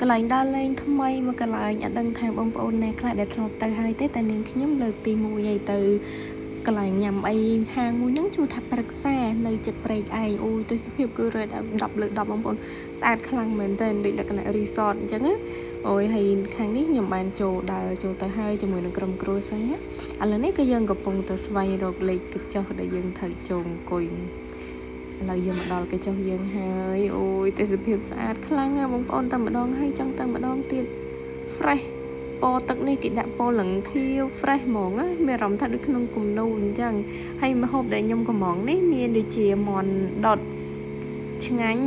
កន្លែងដើរលេងថ្មីមួយកន្លែងអត់ដឹងថាបងប្អូនណាខ្លះដែលធ្លាប់ទៅហើយទេតែនាងខ្ញុំលើកទី1ឲ្យទៅកន្លែងញ៉ាំអីហាងមួយហ្នឹងឈ្មោះថាព្រឹក្សានៅចិត្តព្រែកឯងអូយទស្សនភាពគឺរ៉េត10លើ10បងប្អូនស្អាតខ្លាំងមែនទែនដូចលក្ខណៈ resort អញ្ចឹងណាអូយហើយខាងនេះខ្ញុំបានចូលទៅហើយជាមួយនឹងក្រុមគ្រួសារឥឡូវនេះក៏យើងកំពុងទៅស្វែងរកលេខកញ្ចុះដែលយើងត្រូវចូលអង្គុយឥឡូវយើងមកដល់កញ្ចុះយើងហើយអូយទេសភាពស្អាតខ្លាំងណាបងប្អូនតែម្ដងហើយចង់ទៅម្ដងទៀត fresh ពណ៌ទឹកនេះគេដាក់ពណ៌លឹងខៀវ fresh ហ្មងណាមានអារម្មណ៍ថាដូចក្នុងគំនូរអញ្ចឹងហើយម្ហូបដែលខ្ញុំកំងនេះមានដូចជាមាន់ដុតឆ្ងាញ់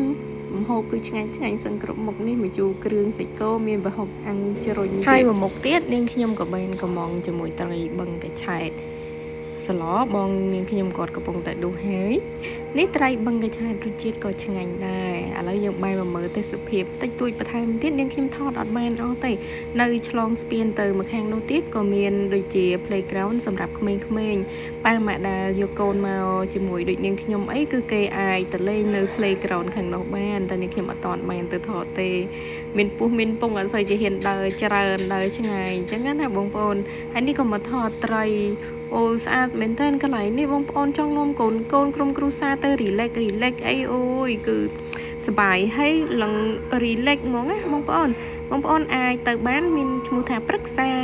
ម្ហូបគឺឆ្ងាញ់សឹងគ្រប់មុខនេះមកជូរគ្រឿងសាច់គោមានប្រហុកអាំងជ្រុញហើយមួយមុខទៀតនាងខ្ញុំក៏បានកំងជាមួយត្រីបឹងកញ្ឆែតស្លបងនាងខ្ញុំគាត់កំពុងតែដួសហើយនេះត្រីបឹងកញ្ឆែតរសជាតិក៏ឆ្ងាញ់ដែរឥឡូវយើងបែរមកមើលទេសភាពតិចតួចបន្ថែមទៀតនាងខ្ញុំថតអត់បានអស់ទេនៅឆ្លងស្ពានទៅម្ខាងនោះទៀតក៏មានដូចជា playground សម្រាប់ក្មេងៗប៉ាម៉ាក់ដែលយកកូនមកជាមួយដូចនាងខ្ញុំអីគឺគេអាចទៅលេងនៅ playground ខាងនោះបានតែនាងខ្ញុំអត់តន់បានទៅថតទេមានពុះមានពងអត់សូវជាហ៊ានដើរច្រើនដើរឆ្ងាយអញ្ចឹងណាបងប្អូនហើយនេះក៏មកថតត្រីអូស្អាតមែនតើកន្លែងនេះបងប្អូនចង់នាំកូនក្រុមគ្រួសារទៅ relax អីអូយគឺសប្បាយហើយឡើង relax ហ្មងណាបងប្អូនអាចទៅបានមានឈ្មោះថាព្រឹក្សា